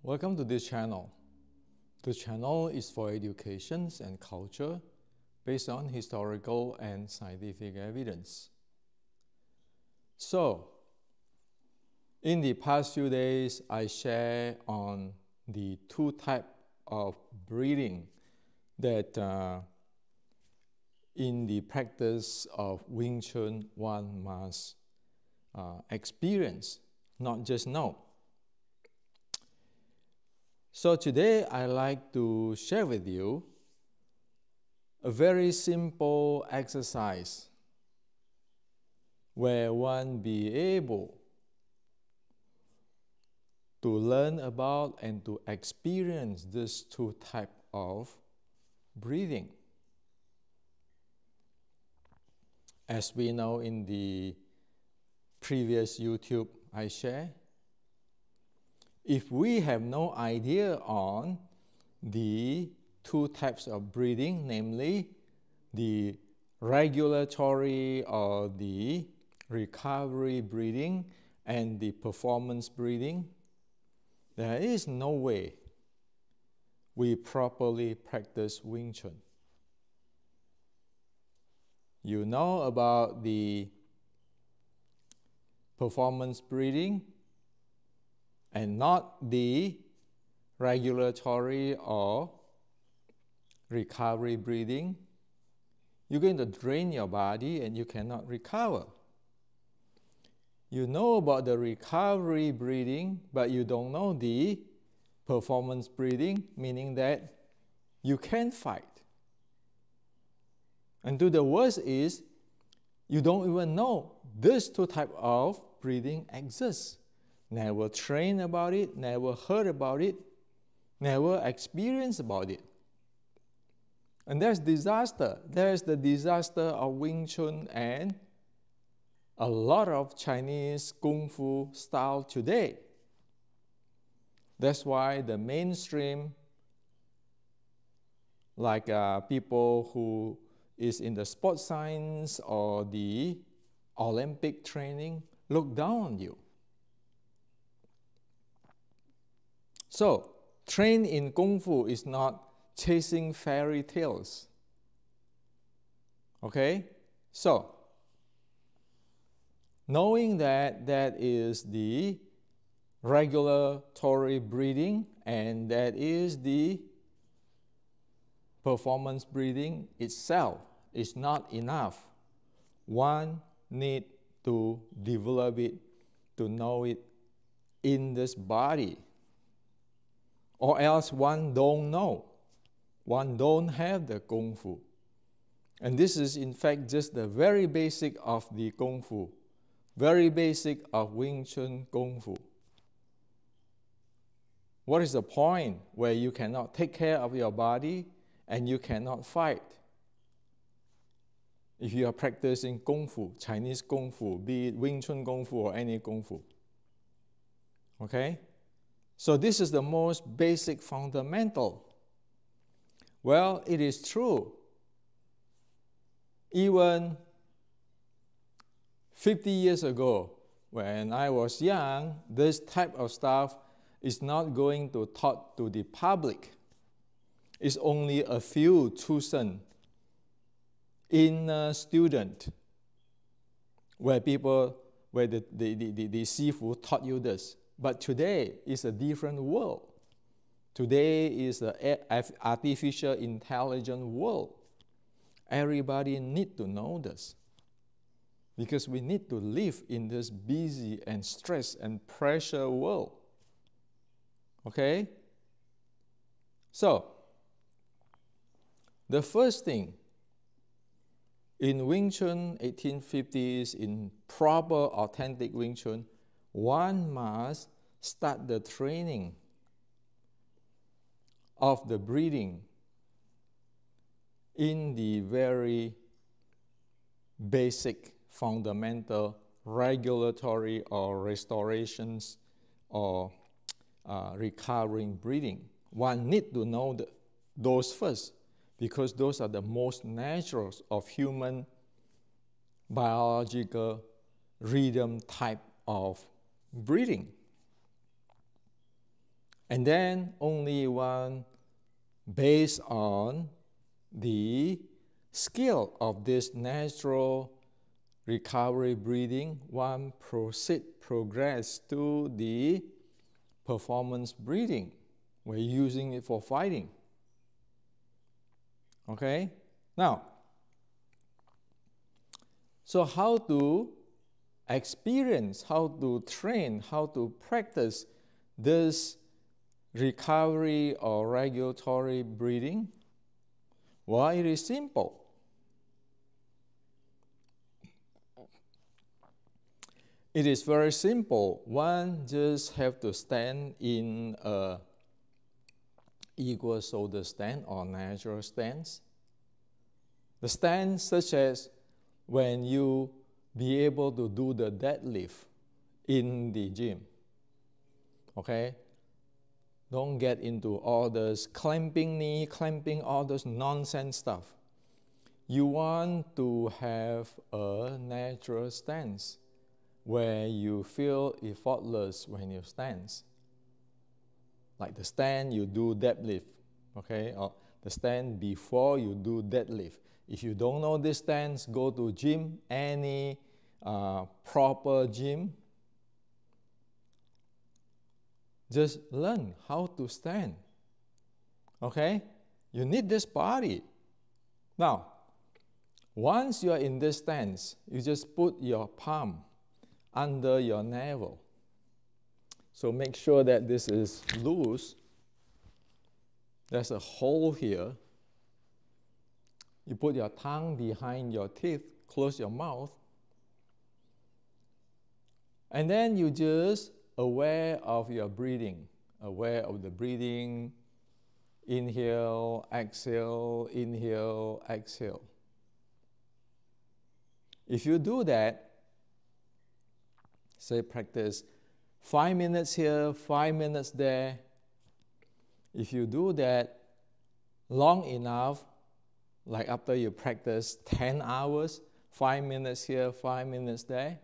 Welcome to this channel. The channel is for education and culture based on historical and scientific evidence. So, in the past few days, I share on the two types of breathing that in the practice of Wing Chun one must experience, not just know. So today I'd like to share with you a very simple exercise where one be able to learn about and to experience these two types of breathing. As we know in the previous YouTube I share, if we have no idea on the two types of breathing, namely the regulatory or the recovery breathing and the performance breathing, there is no way we properly practice Wing Chun. You know about the performance breathing and not the regulatory or recovery breathing. You're going to drain your body and you cannot recover. You know about the recovery breathing, but you don't know the performance breathing, meaning that you can fight. And the worst is, you don't even know these two types of breathing exist. Never trained about it, never heard about it, never experienced about it. And there's disaster. There's the disaster of Wing Chun and a lot of Chinese Kung Fu style today. That's why the mainstream, like people who is in the sports science or the Olympic training, look down on you. So, train in Kung Fu is not chasing fairy tales. Okay? So, knowing that that is the regulatory breathing and that is the performance breathing itself is not enough. One needs to develop it, to know it in this body. Or else one don't know. One don't have the Kung Fu. And this is in fact just the very basic of the Kung Fu. Very basic of Wing Chun Kung Fu. What is the point where you cannot take care of your body and you cannot fight? If you are practicing Kung Fu, Chinese Kung Fu, be it Wing Chun Kung Fu or any Kung Fu. Okay? So this is the most basic fundamental. Well, it is true. Even 50 years ago, when I was young, this type of stuff is not going to taught to the public. It's only a few chosen inner student where the Sifu taught you this. But today is a different world. Today is an artificial intelligent world. Everybody needs to know this. Because we need to live in this busy and stress and pressure world. Okay? So, the first thing, in Wing Chun 1850s, in proper authentic Wing Chun, one must start the training of the breathing in the very basic, fundamental, regulatory or restorations or recovering breathing. One needs to know those first because those are the most natural of human biological rhythm type of breathing. And then only one, based on the skill of this natural recovery breathing, one progress to the performance breathing. We're using it for fighting. Okay? Now, so how to experience, how to train, how to practice this recovery or regulatory breathing? Well, it is simple. It is very simple. One just have to stand in a equal shoulder stand or natural stance. The stance such as when you be able to do the deadlift in the gym. Okay? Don't get into all this clamping knee, clamping all this nonsense stuff. You want to have a natural stance where you feel effortless when you stand. Like the stand you do deadlift, okay? Or the stand before you do deadlift. If you don't know this stance, go to gym, any proper gym. Just learn how to stand, okay? You need this body. Now, once you are in this stance, you just put your palm under your navel. So make sure that this is loose. There's a hole here. You put your tongue behind your teeth, close your mouth. And then you just aware of your breathing, aware of the breathing. Inhale, exhale, inhale, exhale. If you do that, say practice 5 minutes here, 5 minutes there. If you do that long enough, like after you practice 10 hours, 5 minutes here, 5 minutes there,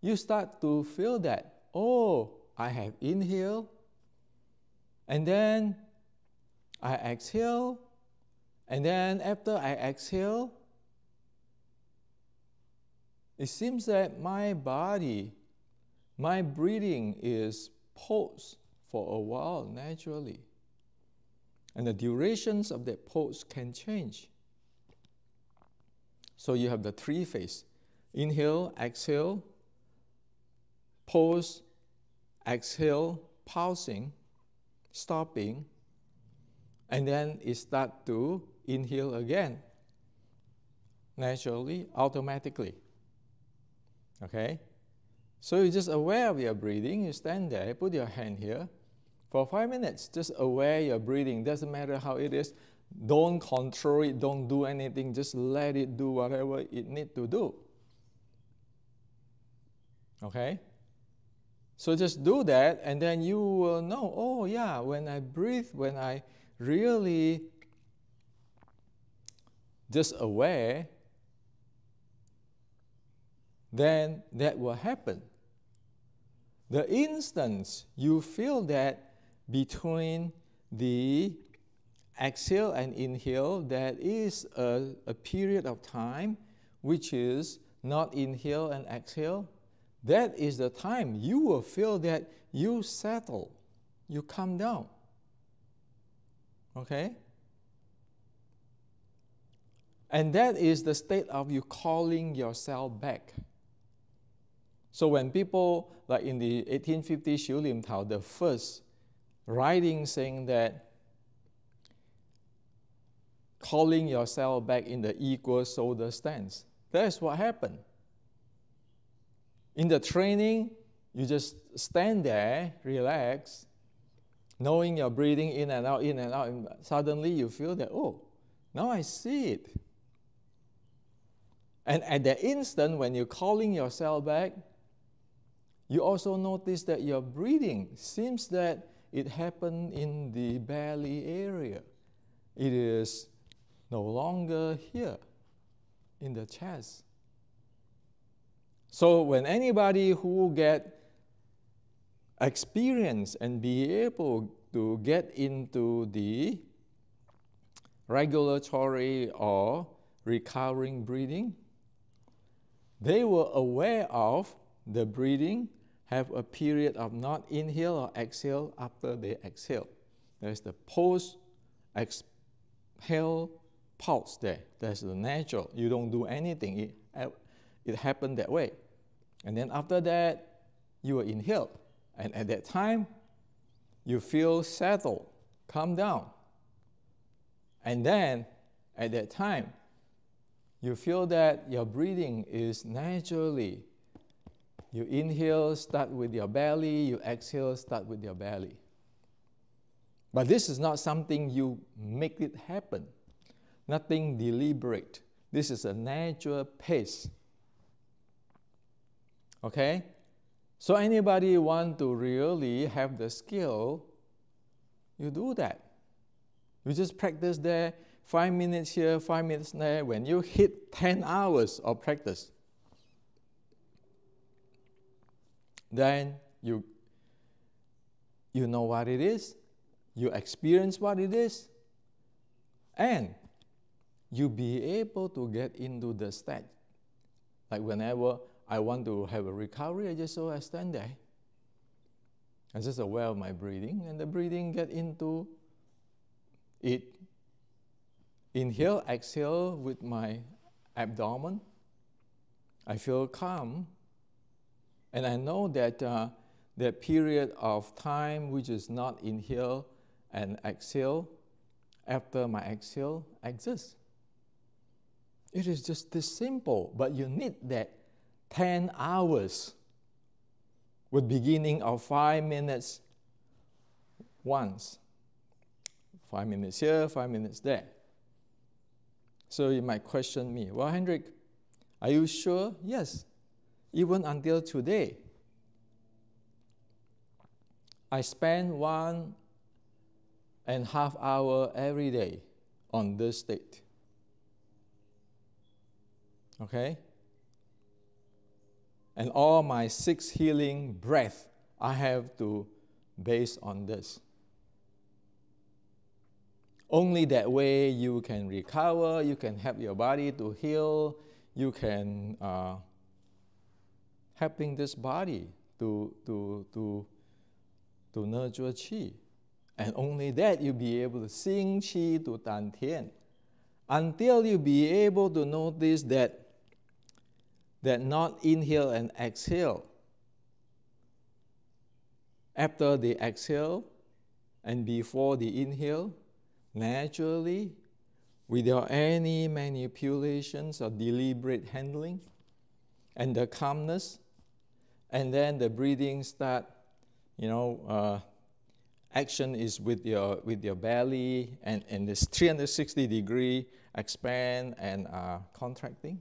you start to feel that, oh, I have inhale, and then I exhale, and then after I exhale, it seems that my body, my breathing is paused for a while naturally. And the durations of that pause can change. So you have the 3 phases. Inhale, exhale, pause, exhale, pausing, stopping, and then it starts to inhale again, naturally, automatically. Okay? So you're just aware of your breathing. You stand there, put your hand here for 5 minutes. Just aware your breathing. Doesn't matter how it is. Don't control it. Don't do anything. Just let it do whatever it needs to do. Okay? So just do that, and then you will know, oh yeah, when I breathe, when I really just aware, then that will happen. The instant you feel that between the exhale and inhale, that is a period of time which is not inhale and exhale, that is the time you will feel that you settle, you calm down. Okay? And that is the state of you calling yourself back. So when people, like in the 1850 Xiu Lim Tao, the first writing saying that calling yourself back in the equal shoulder stance, that's what happened. In the training, you just stand there, relax, knowing you're breathing in and out, and suddenly you feel that, oh, now I see it. And at that instant, when you're calling yourself back, you also notice that your breathing seems that it happened in the belly area. It is no longer here in the chest. So when anybody who get experience and be able to get into the regulatory or recovering breathing, they were aware of the breathing, have a period of not inhale or exhale after they exhale. There's the post-exhale pulse there. That's the natural. You don't do anything. It happened that way. And then after that, you will inhale. And at that time, you feel settled, calm down. And then, at that time, you feel that your breathing is naturally. You inhale, start with your belly. You exhale, start with your belly. But this is not something you make it happen. Nothing deliberate. This is a natural pace. Okay? So anybody want to really have the skill, you do that. You just practice there, 5 minutes here, 5 minutes there. When you hit 10 hours of practice, then you know what it is, you experience what it is, and you be able to get into the state. Like whenever I want to have a recovery, I stand there. I'm just aware of my breathing, and the breathing get into it. Inhale, exhale with my abdomen. I feel calm, and I know that that period of time which is not inhale and exhale after my exhale exists. It is just this simple, but you need that 10 hours with beginning of 5 minutes once. 5 minutes here, 5 minutes there. So you might question me, well, Hendrik, are you sure? Yes. Even until today, I spend 1.5 hours every day on this state. Okay? And all my 6 healing breaths, I have to base on this. Only that way you can recover, you can help your body to heal, you can helping this body to nurture qi. And only that you'll be able to sing qi to Dan Tian. Until you be able to notice that not inhale and exhale. After the exhale and before the inhale, naturally, without any manipulations or deliberate handling, and the calmness, and then the breathing start, action is with your belly, and this 360-degree expand and contracting.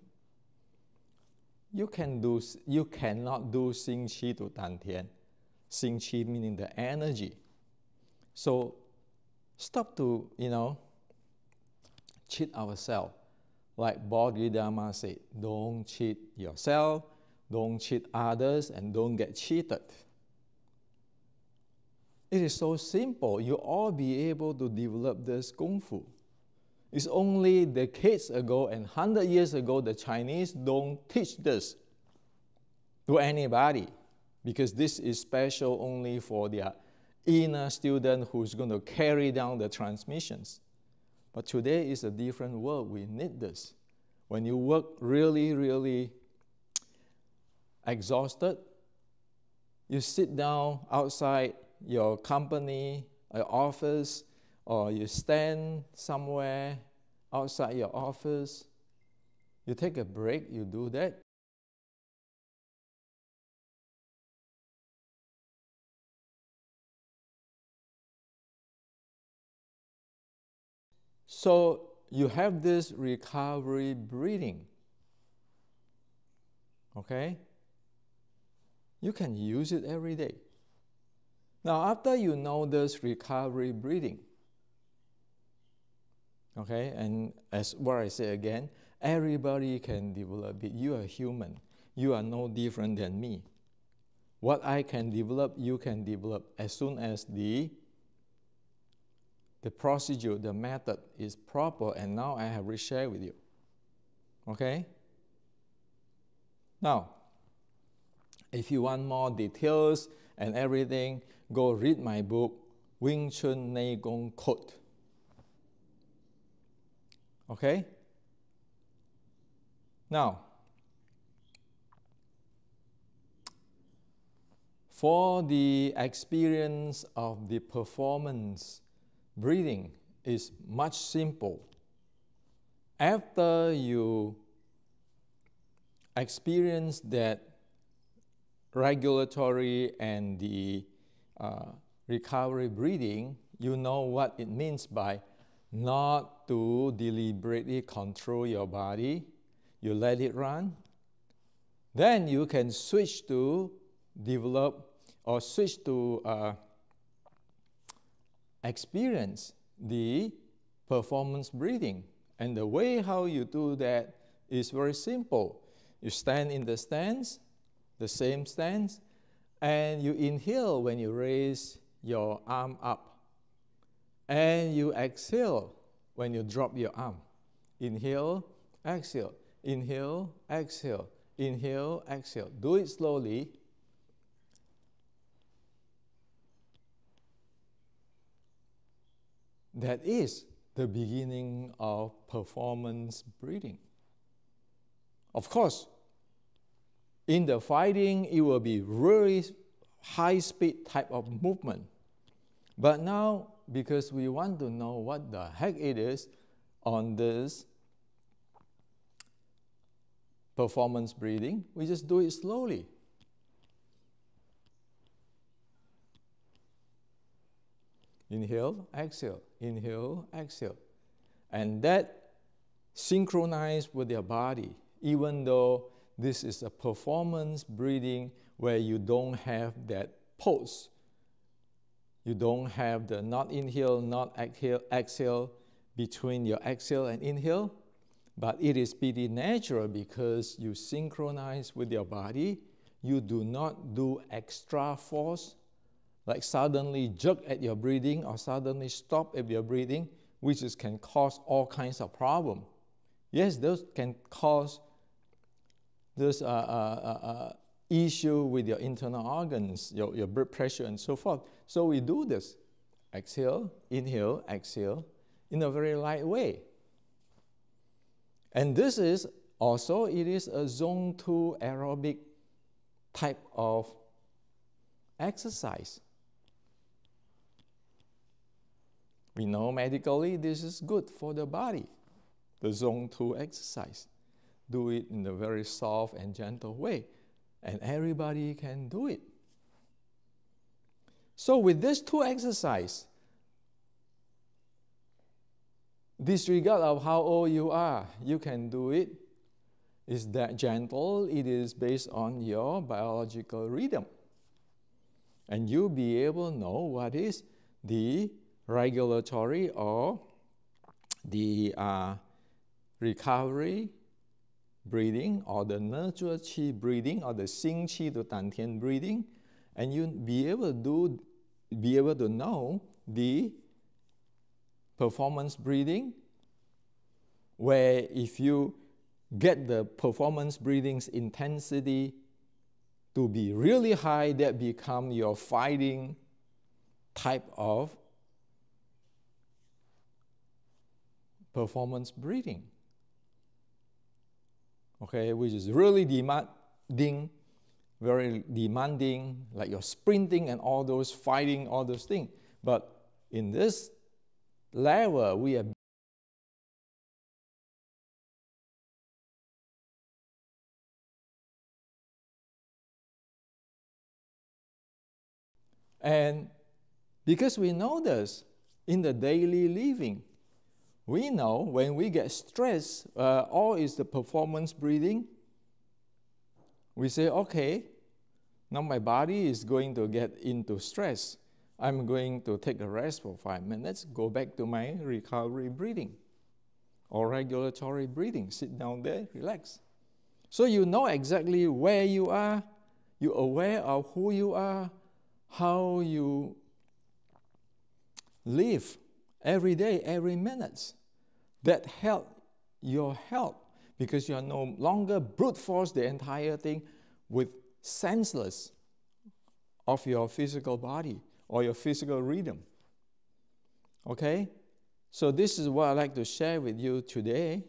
You cannot do Xing Qi to Dan Tian. Xing Qi meaning the energy. So stop to, cheat ourselves. Like Bodhidharma said, don't cheat yourself, don't cheat others, and don't get cheated. It is so simple. You all be able to develop this Kung Fu. It's only decades ago and 100 years ago, the Chinese don't teach this to anybody because this is special only for their inner student who's going to carry down the transmissions. But today is a different world. We need this. When you work really, really exhausted, you sit down outside your company, your office, or you stand somewhere outside your office, you take a break, you do that. So you have this recovery breathing, okay? You can use it every day. Now, after you know this recovery breathing, okay, and as what I say again, everybody can develop it. You are human. You are no different than me. What I can develop, you can develop as soon as the procedure, the method is proper, and now I have reshared with you. Okay? Now, if you want more details and everything, go read my book, Wing Chun Qigong Code. Okay? Now, for the experience of the performance breathing is much simple. After you experience that regulatory and the recovery breathing, you know what it means by not to deliberately control your body. You let it run. Then you can switch to develop or switch to experience the performance breathing. And the way how you do that is very simple. You stand in the stance, the same stance, and you inhale when you raise your arm up. And you exhale when you drop your arm. Inhale, exhale, inhale, exhale, inhale, exhale. Do it slowly. That is the beginning of performance breathing. Of course, in the fighting, it will be really high-speed type of movement. But now, because we want to know what the heck it is on this performance breathing, we just do it slowly. Inhale, exhale, inhale, exhale. And that synchronizes with your body, even though this is a performance breathing where you don't have that pause. You don't have the not inhale, not exhale between your exhale and inhale, but it is pretty natural because you synchronize with your body. You do not do extra force, like suddenly jerk at your breathing or suddenly stop at your breathing, which can cause all kinds of problems. Yes, those can cause this issue with your internal organs, your blood pressure and so forth. So we do this, exhale, inhale, exhale, in a very light way. And this is also, it is a zone 2 aerobic type of exercise. We know medically this is good for the body, the zone 2 exercise. Do it in a very soft and gentle way, and everybody can do it. So with these 2 exercises, disregard of how old you are, you can do it. It's that gentle. It is based on your biological rhythm. And you'll be able to know what is the regulatory or the recovery breathing or the nurture qi breathing or the xing qi to dantian breathing, and you'll be able to know the performance breathing, where if you get the performance breathing's intensity to be really high, that become your fighting type of performance breathing. Okay, which is really demanding, very demanding, like you're sprinting and all those fighting, all those things. But in this level, we are and because we know this in the daily living, we know when we get stressed, all is the performance breathing. We say, okay, now my body is going to get into stress. I'm going to take a rest for 5 minutes, go back to my recovery breathing or regulatory breathing. Sit down there, relax. So you know exactly where you are. you're aware of who you are, how you live every day, every minute. That help your health, because you are no longer brute force the entire thing with senseless of your physical body or your physical rhythm. Okay? So this is what I'd like to share with you today.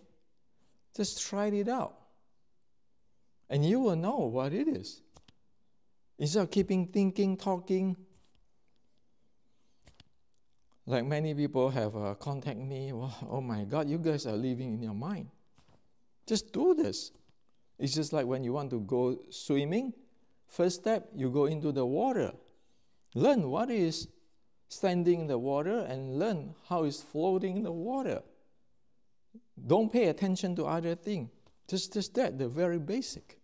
Just try it out. And you will know what it is. Instead of keeping thinking, talking, like many people have contact me, well, oh my God, you guys are living in your mind. Just do this. It's just like when you want to go swimming, first step, you go into the water. Learn what is standing in the water and learn how it's floating in the water. Don't pay attention to other things. Just that, the very basic.